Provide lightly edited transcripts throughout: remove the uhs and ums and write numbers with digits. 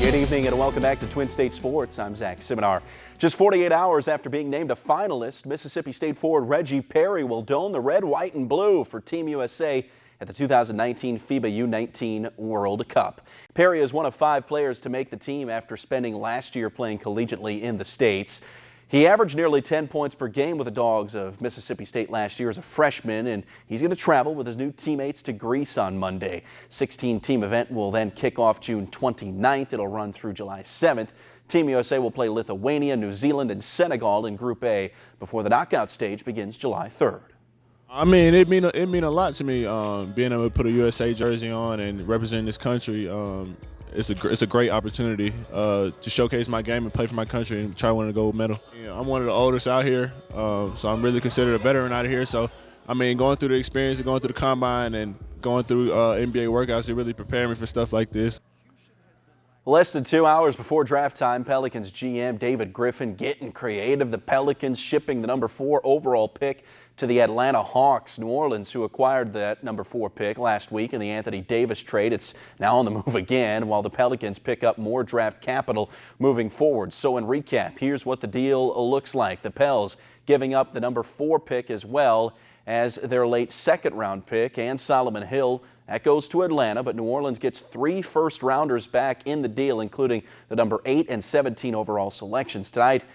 Good evening and welcome back to Twin State Sports. I'm Zach Siminar. Just 48 hours after being named a finalist, Mississippi State forward Reggie Perry will don the red, white, and blue for Team USA at the 2019 FIBA U19 World Cup. Perry is one of 5 players to make the team after spending last year playing collegiately in the States. He averaged nearly 10 points per game with the Dogs of Mississippi State last year as a freshman, and he's going to travel with his new teammates to Greece on Monday. 16-team event will then kick off June 29th. It'll run through July 7th. Team USA will play Lithuania, New Zealand, and Senegal in Group A before the knockout stage begins July 3rd. I mean, it mean a lot to me being able to put a USA jersey on and represent this country. It's a great opportunity to showcase my game and play for my country and try to win a gold medal. I'm one of the oldest out here, so I'm really considered a veteran out here. So, I mean, going through the experience and going through the combine and going through NBA workouts, it really prepared me for stuff like this. Less than 2 hours before draft time, Pelicans GM David Griffin getting creative. The Pelicans shipping the number 4 overall pick to the Atlanta Hawks. New Orleans, who acquired that number 4 pick last week in the Anthony Davis trade, it's now on the move again, while the Pelicans pick up more draft capital moving forward. So in recap, here's what the deal looks like. The Pels giving up the number 4 pick as well as their late second-round pick and Solomon Hill. That goes to Atlanta, but New Orleans gets 3 first-rounders back in the deal, including the number 8 and 17 overall selections tonight.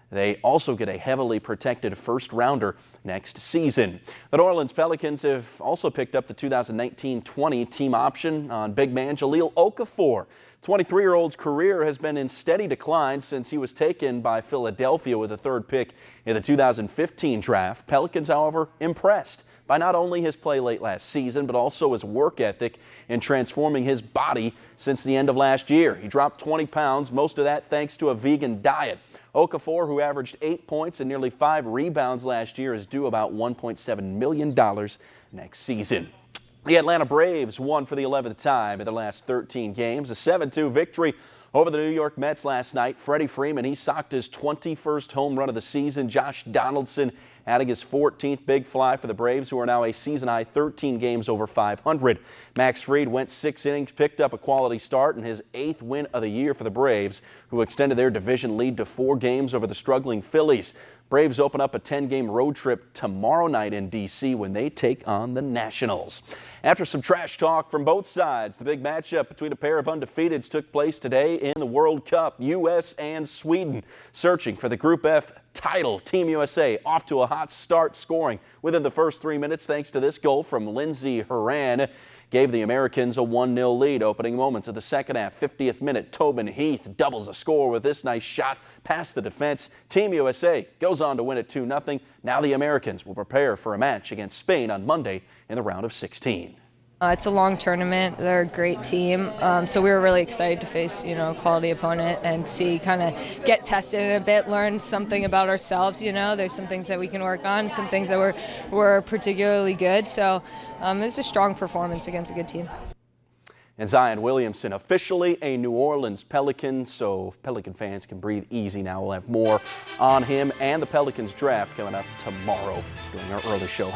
They also get a heavily protected first-rounder next season. The New Orleans Pelicans have also picked up the 2019-20 team option on big man Jahlil Okafor. 23-year-old's career has been in steady decline since he was taken by Philadelphia with the 3rd pick in the 2015 draft. Pelicans, however, impressed by not only his play late last season, but also his work ethic in transforming his body since the end of last year. He dropped 20 pounds, most of that thanks to a vegan diet. Okafor, who averaged 8 points and nearly 5 rebounds last year, is due about $1.7 million next season. The Atlanta Braves won for the 11th time in their last 13 games. A 7-2 victory over the New York Mets last night. Freddie Freeman, he socked his 21st home run of the season. Josh Donaldson adding his 14th big fly for the Braves, who are now a season-high 13 games over 500. Max Fried went 6 innings, picked up a quality start, and his 8th win of the year for the Braves, who extended their division lead to 4 games over the struggling Phillies. Braves open up a 10-game road trip tomorrow night in D.C. when they take on the Nationals. After some trash talk from both sides, the big matchup between a pair of undefeateds took place today in the World Cup. U.S. and Sweden searching for the Group F title. Team USA off to a hot start, scoring within the first 3 minutes thanks to this goal from Lindsey Horan. Gave the Americans a 1-0 lead. Opening moments of the second half, 50th minute, Tobin Heath doubles the score with this nice shot past the defense. Team USA goes on to win it 2-0. Now the Americans will prepare for a match against Spain on Monday in the round of 16. It's a long tournament. They're a great team, so we were really excited to face, a quality opponent and see, kind of get tested in a bit, learn something about ourselves. There's some things that we can work on, some things that were particularly good. So it was a strong performance against a good team. And Zion Williamson officially a New Orleans Pelican, so Pelican fans can breathe easy now. We'll have more on him and the Pelicans draft coming up tomorrow during our early show.